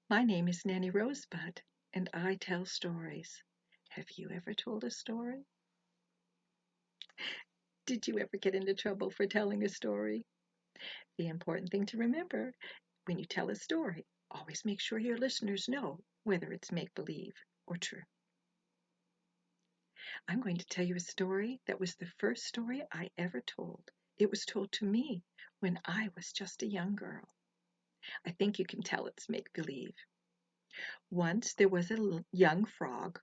My name is Nanny Rosebud, and I tell stories. Have you ever told a story? Did you ever get into trouble for telling a story? The important thing to remember when you tell a story, always make sure your listeners know whether it's make believe or true. I'm going to tell you a story that was the first story I ever told. It was told to me when I was just a young girl. I think you can tell it's make believe. Once there was a young frog.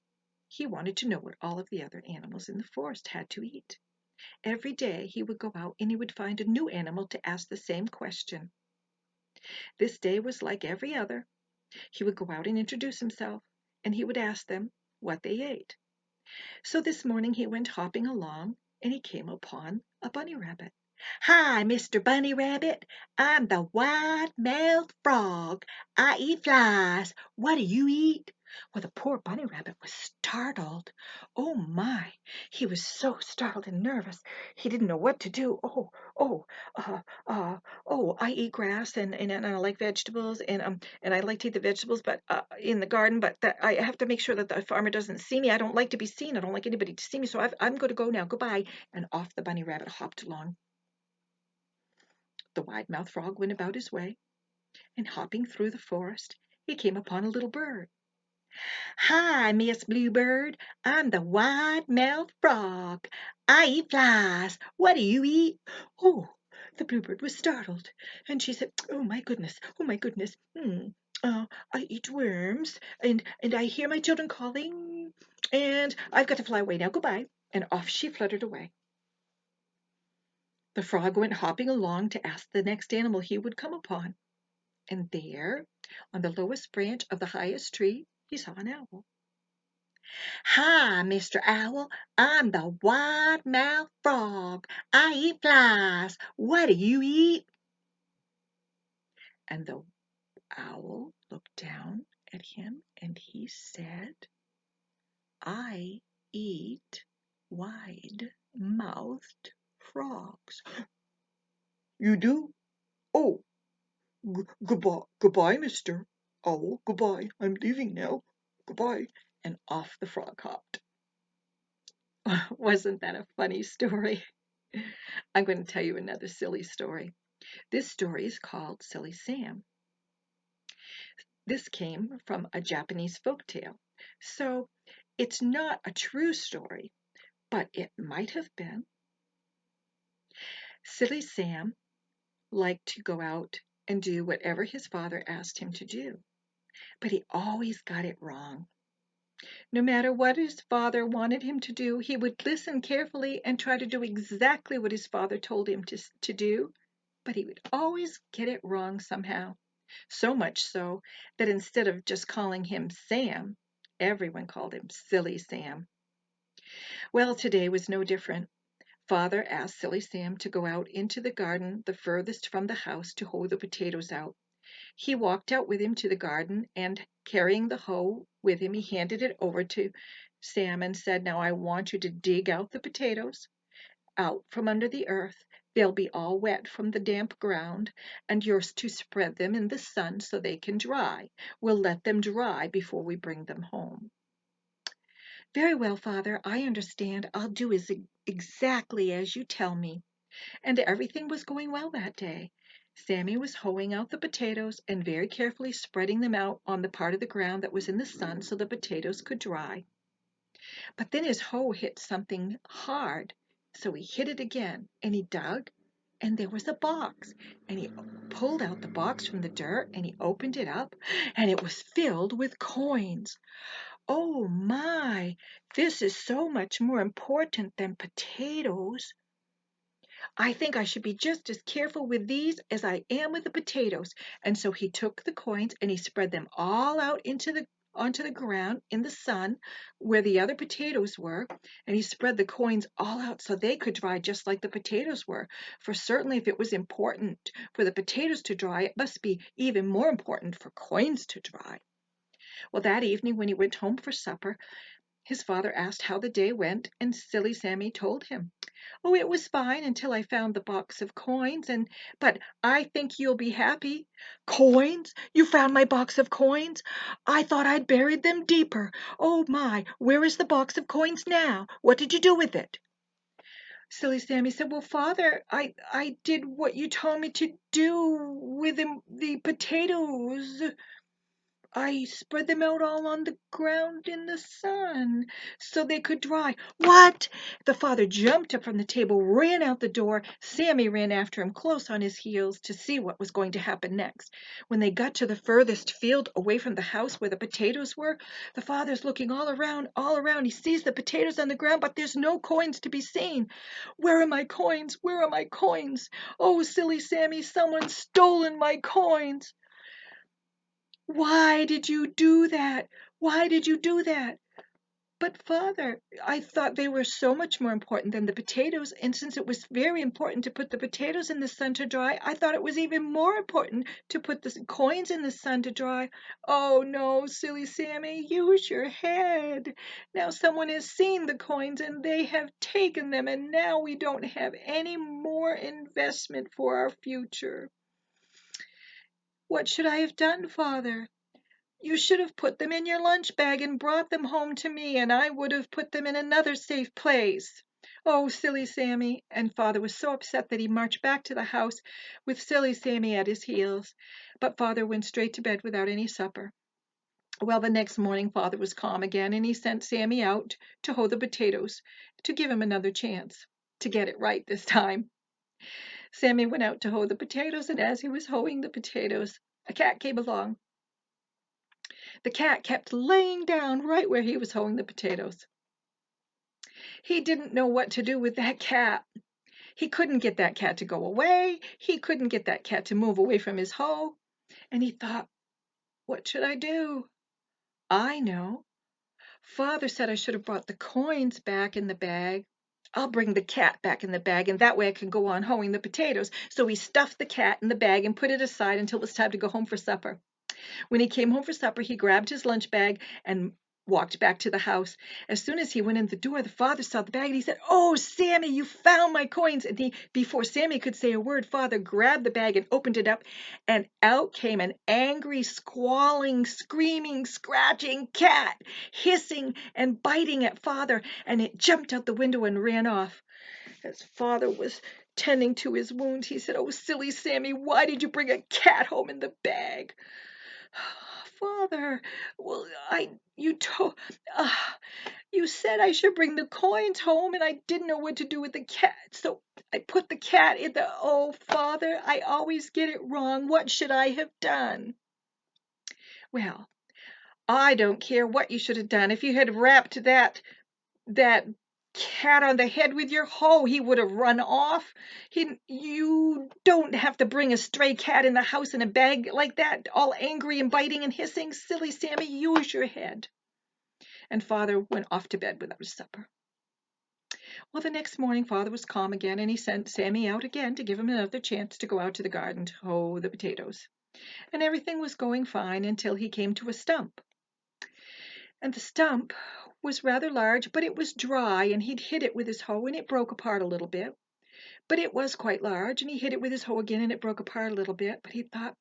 He wanted to know what all of the other animals in the forest had to eat. Every day he would go out and he would find a new animal to ask the same question. This day was like every other. He would go out and introduce himself, and he would ask them what they ate. So this morning he went hopping along, and he came upon a bunny rabbit. "Hi, Mr. Bunny Rabbit. I'm the wide-mouthed frog. I eat flies. What do you eat?" Well, the poor bunny rabbit was startled. Oh my! He was so startled and nervous. He didn't know what to do. Oh, uh, I eat grass and I like vegetables and I like to eat the vegetables, but in the garden. But that I have to make sure that the farmer doesn't see me. I don't like to be seen. I don't like anybody to see me. So I'm going to go now. Goodbye. And off the bunny rabbit hopped along. The wide-mouthed frog went about his way, and hopping through the forest, he came upon a little bird. "Hi, Miss Bluebird. I'm the wide-mouthed frog. I eat flies. What do you eat?" Oh, the bluebird was startled, and she said, "Oh my goodness, oh my goodness. I eat worms, and I hear my children calling, and I've got to fly away now. Goodbye." And off she fluttered away. The frog went hopping along to ask the next animal he would come upon. And there, on the lowest branch of the highest tree, he saw an owl. "Hi, Mr. Owl. I'm the wide-mouthed frog. I eat flies. What do you eat?" And the owl looked down at him and he said, "I eat wide-mouthed frogs." "You do? Oh, goodbye, Mr. Owl. Goodbye. I'm leaving now. Goodbye." And off the frog hopped. Wasn't that a funny story? I'm going to tell you another silly story. This story is called Silly Sam. This came from a Japanese folk tale. So it's not a true story, but it might have been. Silly Sam liked to go out and do whatever his father asked him to do, but he always got it wrong. No matter what his father wanted him to do, he would listen carefully and try to do exactly what his father told him to do, but he would always get it wrong somehow. So much so that instead of just calling him Sam, everyone called him Silly Sam. Well, today was no different. Father asked Silly Sam to go out into the garden the furthest from the house to hoe the potatoes out. He walked out with him to the garden, and carrying the hoe with him, he handed it over to Sam and said, "Now I want you to dig out the potatoes out from under the earth. They'll be all wet from the damp ground, and you're to spread them in the sun so they can dry. We'll let them dry before we bring them home." "Very well, Father, I understand. I'll do exactly as you tell me." And everything was going well that day. Sammy was hoeing out the potatoes and very carefully spreading them out on the part of the ground that was in the sun so the potatoes could dry. But then his hoe hit something hard, so he hit it again, and he dug, and there was a box, and he pulled out the box from the dirt, and he opened it up, and it was filled with coins. "Oh my, this is so much more important than potatoes. I think I should be just as careful with these as I am with the potatoes." And so he took the coins and he spread them all out onto the ground in the sun where the other potatoes were, and he spread the coins all out so they could dry just like the potatoes were. For certainly if it was important for the potatoes to dry, it must be even more important for coins to dry. Well, that evening when he went home for supper, his father asked how the day went, and Silly Sammy told him. "Oh, it was fine until I found the box of coins, but I think you'll be happy." "Coins? You found my box of coins? I thought I'd buried them deeper. Oh my, where is the box of coins now? What did you do with it?" Silly Sammy said, "Well, Father, I did what you told me to do with the potatoes. I spread them out all on the ground in the sun so they could dry." "What?" The father jumped up from the table, ran out the door. Sammy ran after him close on his heels to see what was going to happen next. When they got to the furthest field away from the house where the potatoes were, the father's looking all around, all around. He sees the potatoes on the ground, but there's no coins to be seen. "Where are my coins? Where are my coins? Oh, silly Sammy, someone's stolen my coins." "Why did you do that? Why did you do that?" "But, Father, I thought they were so much more important than the potatoes, and since it was very important to put the potatoes in the sun to dry, I thought it was even more important to put the coins in the sun to dry." "Oh, no, silly Sammy, use your head. Now someone has seen the coins and they have taken them, and now we don't have any more investment for our future." "What should I have done, Father?" "You should have put them in your lunch bag and brought them home to me, and I would have put them in another safe place." "Oh, silly Sammy!" And Father was so upset that he marched back to the house with silly Sammy at his heels. But Father went straight to bed without any supper. Well, the next morning Father was calm again, and he sent Sammy out to hoe the potatoes to give him another chance to get it right this time. Sammy went out to hoe the potatoes, and as he was hoeing the potatoes, a cat came along. The cat kept laying down right where he was hoeing the potatoes. He didn't know what to do with that cat. He couldn't get that cat to go away. He couldn't get that cat to move away from his hoe. And he thought, what should I do? I know. Father said I should have brought the coins back in the bag. I'll bring the cat back in the bag, and that way I can go on hoeing the potatoes. So he stuffed the cat in the bag and put it aside until it was time to go home for supper. When he came home for supper, he grabbed his lunch bag and walked back to the house. As soon as he went in the door, the father saw the bag and he said, "Oh, Sammy, you found my coins." And before Sammy could say a word, Father grabbed the bag and opened it up, and out came an angry, squalling, screaming, scratching cat, hissing and biting at Father, and it jumped out the window and ran off. As Father was tending to his wound, he said, "Oh, silly Sammy, why did you bring a cat home in the bag?" "Father, well, uh, you said I should bring the coins home, and I didn't know what to do with the cat, so I put the cat in the—" "Oh, Father, I always get it wrong. What should I have done?" "Well, I don't care what you should have done. If you had rapped that cat on the head with your hoe, he would have run off. You don't have to bring a stray cat in the house in a bag like that, all angry and biting and hissing. Silly Sammy, use your head." And Father went off to bed without his supper. Well, the next morning Father was calm again, and he sent Sammy out again to give him another chance to go out to the garden to hoe the potatoes. And everything was going fine until he came to a stump. And the stump was rather large, but it was dry, and he'd hit it with his hoe, and it broke apart a little bit. But it was quite large, and he hit it with his hoe again, and it broke apart a little bit. But he thought,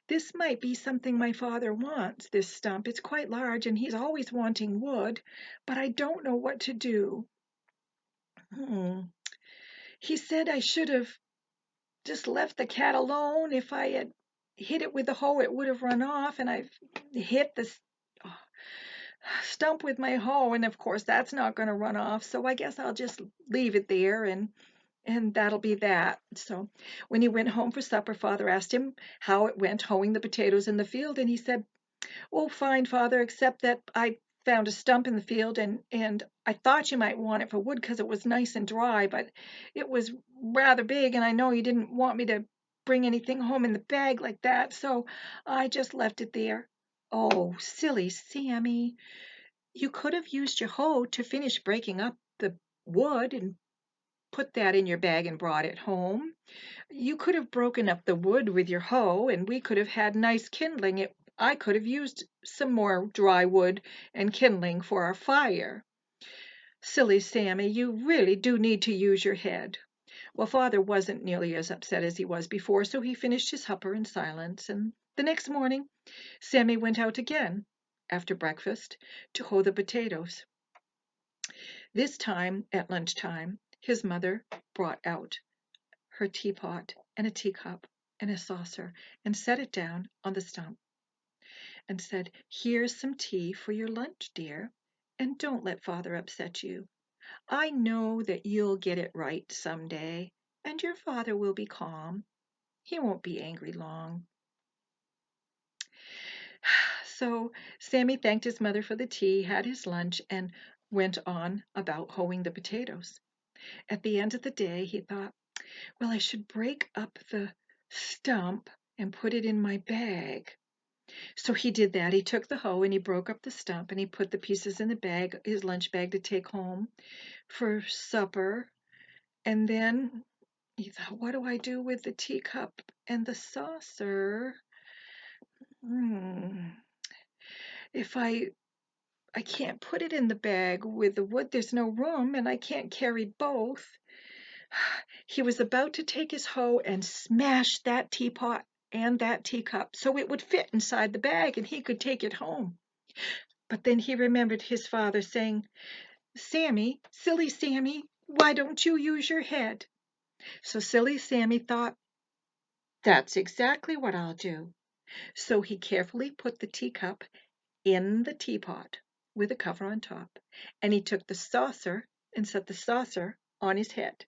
this might be something my father wants, this stump. It's quite large, and he's always wanting wood, but I don't know what to do. He said I should have just left the cat alone. If I had hit it with the hoe, it would have run off, and I've hit the stump with my hoe, and of course that's not going to run off, so I guess I'll just leave it there, and that'll be that. So when he went home for supper, Father asked him how it went hoeing the potatoes in the field, and he said, "Oh, fine, Father, except that I found a stump in the field, and I thought you might want it for wood because it was nice and dry, but it was rather big, and I know you didn't want me to bring anything home in the bag like that, so I just left it there." "Oh, silly Sammy, you could have used your hoe to finish breaking up the wood and put that in your bag and brought it home. You could have broken up the wood with your hoe, and we could have had nice kindling. I could have used some more dry wood and kindling for our fire." Silly Sammy, you really do need to use your head. Well, Father wasn't nearly as upset as he was before, so he finished his supper in silence, and the next morning Sammy went out again, after breakfast, to hoe the potatoes. This time, at lunchtime, his mother brought out her teapot and a teacup and a saucer and set it down on the stump and said, "Here's some tea for your lunch, dear, and don't let Father upset you. I know that you'll get it right some day, and your father will be calm. He won't be angry long." So Sammy thanked his mother for the tea, had his lunch, and went on about hoeing the potatoes. At the end of the day, he thought, "Well, I should break up the stump and put it in my bag." So he did that. He took the hoe and he broke up the stump and he put the pieces in the bag, his lunch bag to take home for supper. And then he thought, "What do I do with the teacup and the saucer? Hmm. If I can't put it in the bag with the wood, there's no room, and I can't carry both." He was about to take his hoe and smash that teapot and that teacup so it would fit inside the bag and he could take it home. But then he remembered his father saying, "Sammy, silly Sammy, why don't you use your head?" So silly Sammy thought, "That's exactly what I'll do." So he carefully put the teacup in the teapot with a cover on top, and he took the saucer and set the saucer on his head.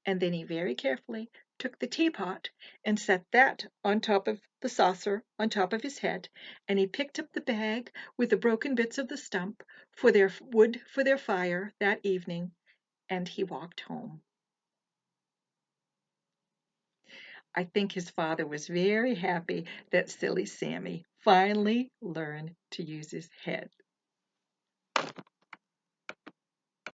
And then he very carefully took the teapot and set that on top of the saucer on top of his head, and he picked up the bag with the broken bits of the stump for their wood for their fire that evening, and he walked home. I think his father was very happy that silly Sammy finally learned to use his head.